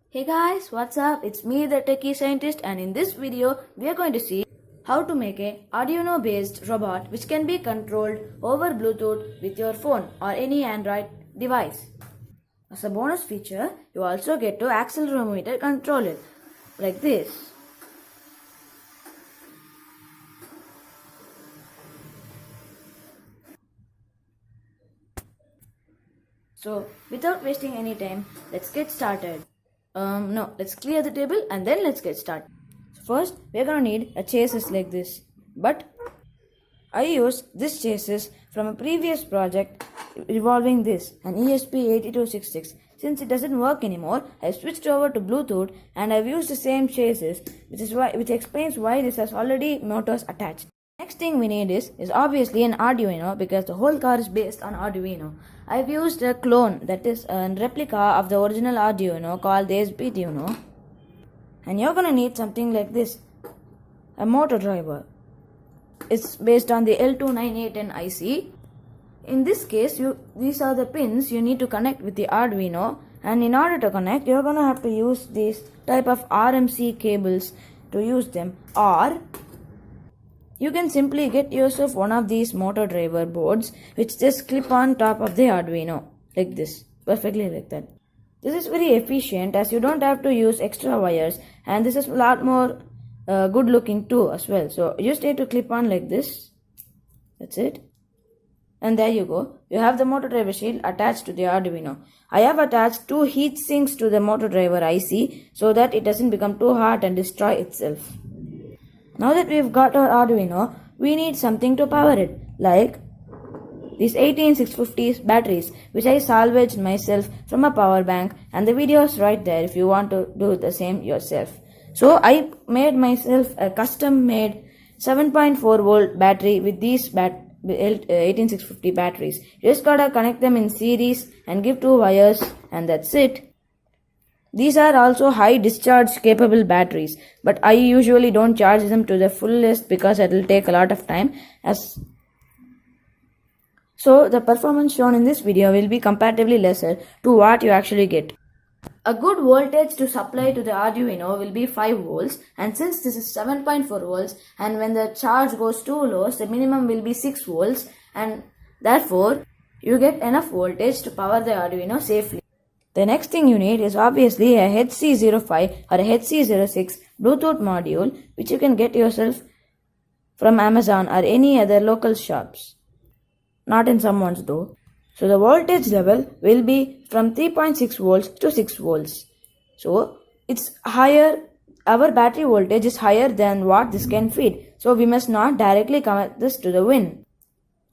Hey guys, what's up? It's me, the techie scientist, and in this video, we are going to see how to make a Arduino based robot which can be controlled over Bluetooth with your phone or any Android device. As a bonus feature, you also get to accelerometer control it like this. So, without wasting any time, let's get started. Let's clear the table and then let's get started. So first, we're gonna need a chassis like this. But I used this chassis from a previous project involving this, an ESP8266. Since it doesn't work anymore, I switched over to Bluetooth and I've used the same chassis, which explains why this has already motors attached. Next thing we need is obviously an Arduino because the whole car is based on Arduino. I've used a clone, that is a replica of the original Arduino called the SBTuno. And you're gonna need something like this, a motor driver. It's based on the L298N IC. In this case, these are the pins you need to connect with the Arduino, and in order to connect, you're gonna have to use these type of RMC cables to use them, or you can simply get yourself one of these motor driver boards which just clip on top of the Arduino like this, perfectly like that. This is very efficient as you don't have to use extra wires, and this is a lot more good looking too as well. So you just need to clip on like this. That's it. And there you go. You have the motor driver shield attached to the Arduino. I have attached two heat sinks to the motor driver IC so that it doesn't become too hot and destroy itself. Now that we've got our Arduino, we need something to power it, like these 18650 batteries, which I salvaged myself from a power bank, and the video is right there if you want to do the same yourself. So I made myself a custom made 7.4 volt battery with these 18650 batteries. You just gotta connect them in series and give two wires, and that's it. These are also high discharge capable batteries, but I usually don't charge them to the fullest because it will take a lot of time. So the performance shown in this video will be comparatively lesser to what you actually get. A good voltage to supply to the Arduino will be 5 volts, and since this is 7.4 volts, and when the charge goes too low, the minimum will be 6 volts, and therefore you get enough voltage to power the Arduino safely. The next thing you need is obviously a HC05 or a HC06 Bluetooth module, which you can get yourself from Amazon or any other local shops. Not in someone's though. So the voltage level will be from 3.6 volts to 6 volts. So it's higher, our battery voltage is higher than what this can feed. So we must not directly connect this to the win.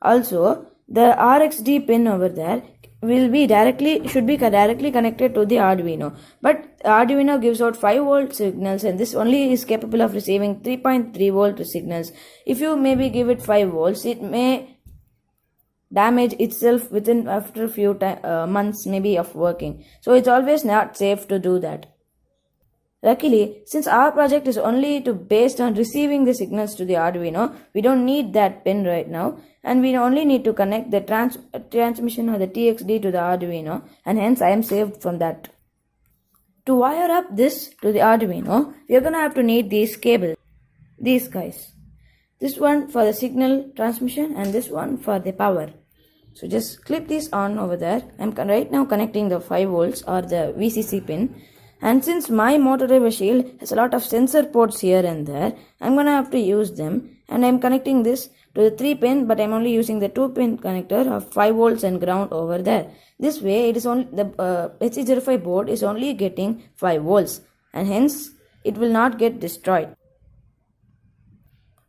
Also, the RXD pin over there should be directly connected to the Arduino. But Arduino gives out 5 volt signals, and this only is capable of receiving 3.3 volt signals. If you maybe give it 5 volts, it may damage itself after a few months maybe of working. So it's always not safe to do that. Luckily, since our project is only based on receiving the signals to the Arduino, we don't need that pin right now, and we only need to connect the transmission or the TXD to the Arduino, and hence I am saved from that. To wire up this to the Arduino, we are gonna have to need these cables, these guys. This one for the signal transmission and this one for the power. So just clip these on over there. I'm right now connecting the 5 volts or the VCC pin. And since my motor driver shield has a lot of sensor ports here and there, I'm gonna have to use them. And I'm connecting this to the 3 pin, but I'm only using the 2 pin connector of 5 volts and ground over there. This way, it is only the HC05 board is only getting 5 volts, and hence it will not get destroyed.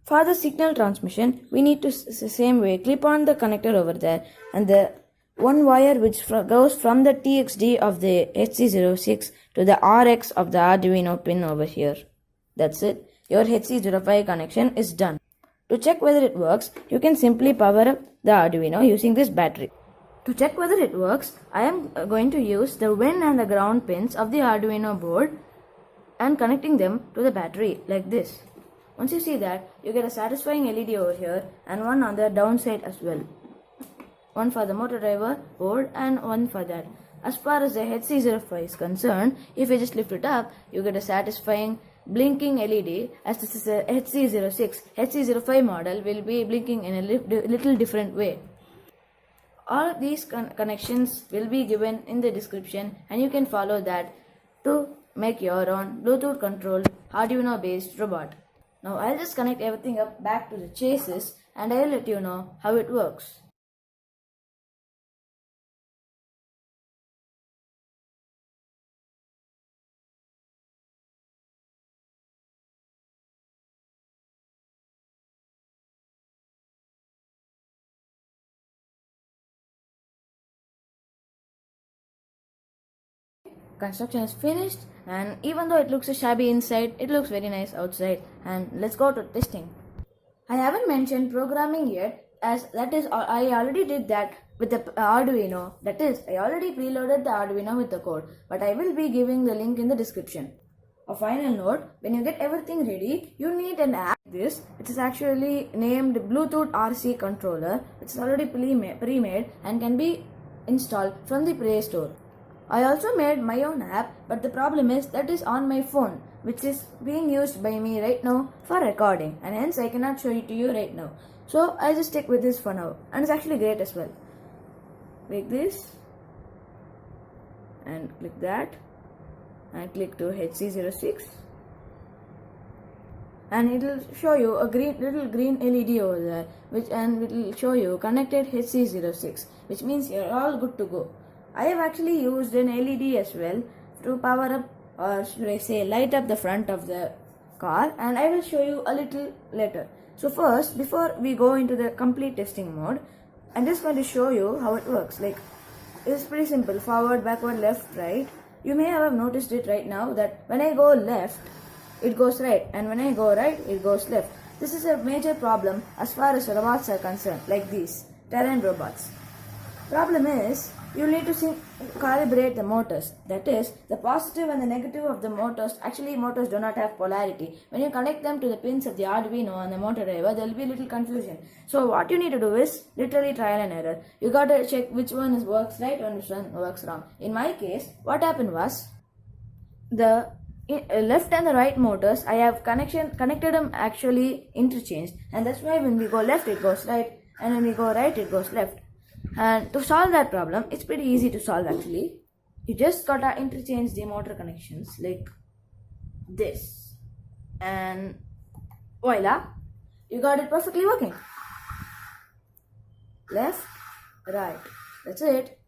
For the signal transmission, we need to same way clip on the connector over there, and the one wire which goes from the TXD of the HC06 to the RX of the Arduino pin over here. That's it. Your HC05 connection is done. To check whether it works, you can simply power up the Arduino using this battery. To check whether it works, I am going to use the win and the ground pins of the Arduino board and connecting them to the battery like this. Once you see that, you get a satisfying LED over here and one on the downside as well. One for the motor driver board and one for that. As far as the HC05 is concerned, if you just lift it up, you get a satisfying blinking LED. As this is a HC06, HC05 model will be blinking in a little different way. All of these connections will be given in the description, and you can follow that to make your own Bluetooth controlled Arduino based robot. Now I'll just connect everything up back to the chassis and I'll let you know how it works. Construction is finished, and even though it looks shabby inside, it looks very nice outside. And let's go to testing. I haven't mentioned programming yet, as that is I already did that with the Arduino. That is, I already preloaded the Arduino with the code, but I will be giving the link in the description. A final note, when you get everything ready, you need an app like this, which is actually named Bluetooth RC controller, which is already pre-made and can be installed from the Play Store. I also made my own app, but the problem is that is on my phone, which is being used by me right now for recording, and hence I cannot show it to you right now. So I'll just stick with this for now, and it's actually great as well. Click this and click that and click to HC06, and it will show you a little green LED over there, and it will show you connected HC06, which means you're all good to go. I have actually used an LED as well to power up, or should I say light up the front of the car, and I will show you a little later. So first, before we go into the complete testing mode, I'm just going to show you how it works. Like, it's pretty simple: forward, backward, left, right. You may have noticed it right now that when I go left, it goes right, and when I go right, it goes left. This is a major problem as far as robots are concerned, like these terrain robots. Problem is, you need to calibrate the motors. That is, the positive and the negative of the motors. Actually, motors do not have polarity. When you connect them to the pins of the Arduino and the motor driver, there will be a little confusion. So what you need to do is literally trial and error. You got to check which one works right and which one works wrong. In my case, what happened was, the left and the right motors, I have connected them actually interchanged, and that's why when we go left it goes right, and when we go right it goes left. And to solve that problem, it's pretty easy to solve actually. You just gotta interchange the motor connections like this, and voila, you got it perfectly working. Left, right, that's it.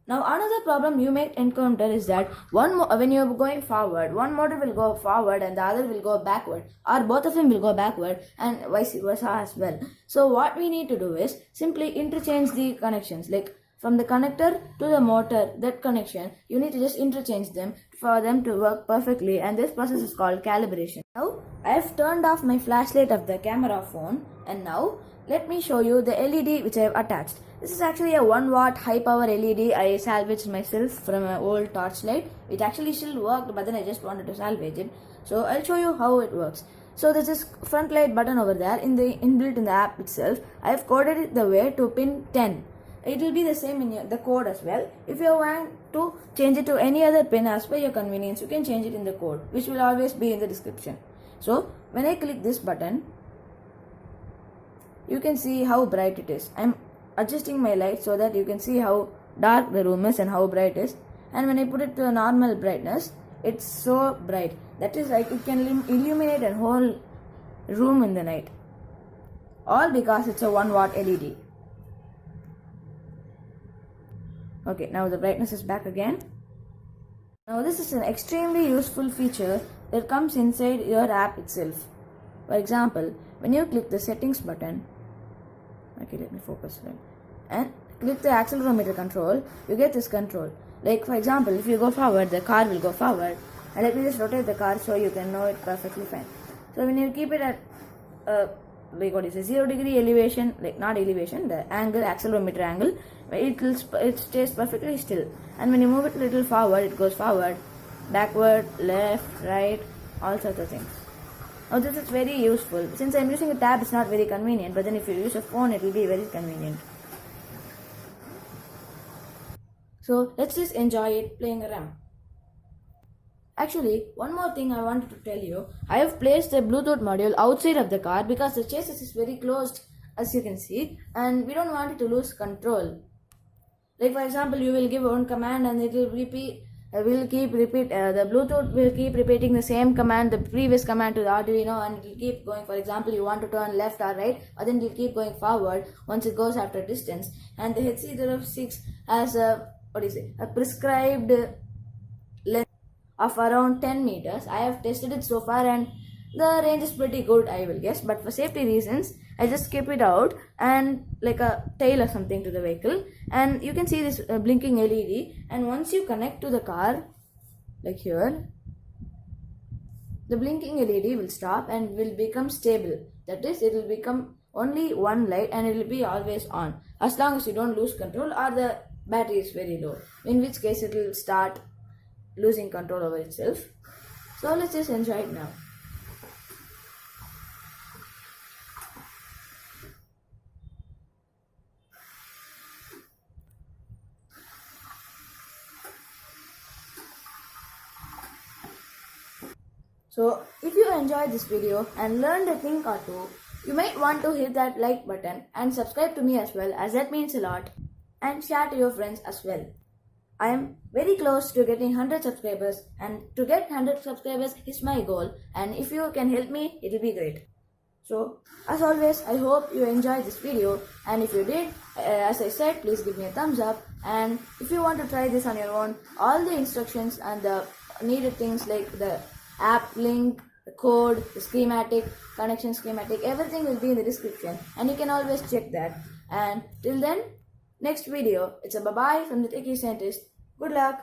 Now another problem you may encounter is that when you are going forward, one motor will go forward and the other will go backward, or both of them will go backward and vice versa as well. So what we need to do is simply interchange the connections, like from the connector to the motor, that connection, you need to just interchange them for them to work perfectly, and this process is called calibration. Now I have turned off my flashlight of the camera phone, and now let me show you the LED which I have attached. This is actually a 1 watt high power LED I salvaged myself from an old torchlight. It actually still worked, but then I just wanted to salvage it. So I'll show you how it works. So there's this front light button over there inbuilt in the app itself. I have coded it the way to pin 10. It will be the same in the code as well. If you want to change it to any other pin as per your convenience, you can change it in the code, which will always be in the description. So when I click this button, you can see how bright it is. I'm adjusting my light so that you can see how dark the room is and how bright it is. And when I put it to a normal brightness, it's so bright. That is, like, it can illuminate a whole room in the night. All because it's a 1 watt LED. Okay, now the brightness is back again. Now this is an extremely useful feature that comes inside your app itself. For example, when you click the settings button, okay, let me focus right, and click the accelerometer control, you get this control. Like, for example, if you go forward, the car will go forward, and let me just rotate the car so you can know it perfectly fine. So when you keep it at like what is a 0 degree elevation, like not elevation, the angle, accelerometer angle, it stays perfectly still. And when you move it a little forward, it goes forward, backward, left, right, all sorts of things. Now this is very useful. Since I'm using a tab, it's not very convenient, but then if you use a phone, it will be very convenient. So let's just enjoy it playing around. Actually, one more thing I wanted to tell you. I have placed the Bluetooth module outside of the car because the chassis is very closed, as you can see, and we don't want it to lose control. Like for example, you will give one command and it will repeat. The Bluetooth will keep repeating the same command, the previous command to the Arduino, and it will keep going. For example, you want to turn left or right, or then it will keep going forward once it goes after distance. And the HC06 has a prescribed length of around 10 meters. I have tested it so far and the range is pretty good, I will guess, but for safety reasons I just skip it out and like a tail or something to the vehicle, and you can see this blinking LED, and once you connect to the car like here, the blinking LED will stop and will become stable. That is, it will become only one light and it will be always on as long as you don't lose control or the battery is very low, in which case it will start losing control over itself. So let's just enjoy it now. So if you enjoyed this video and learned a thing or two, you might want to hit that like button and subscribe to me as well, as that means a lot, and share to your friends as well. I am very close to getting 100 subscribers, and to get 100 subscribers is my goal, and if you can help me, it will be great. So as always, I hope you enjoyed this video, and if you did, as I said, please give me a thumbs up, and if you want to try this on your own, all the instructions and the needed things like the app link, the code, the schematic, connection schematic, everything will be in the description, and you can always check that. And till then, next video, it's a bye-bye from the Techie Scientist. Good luck!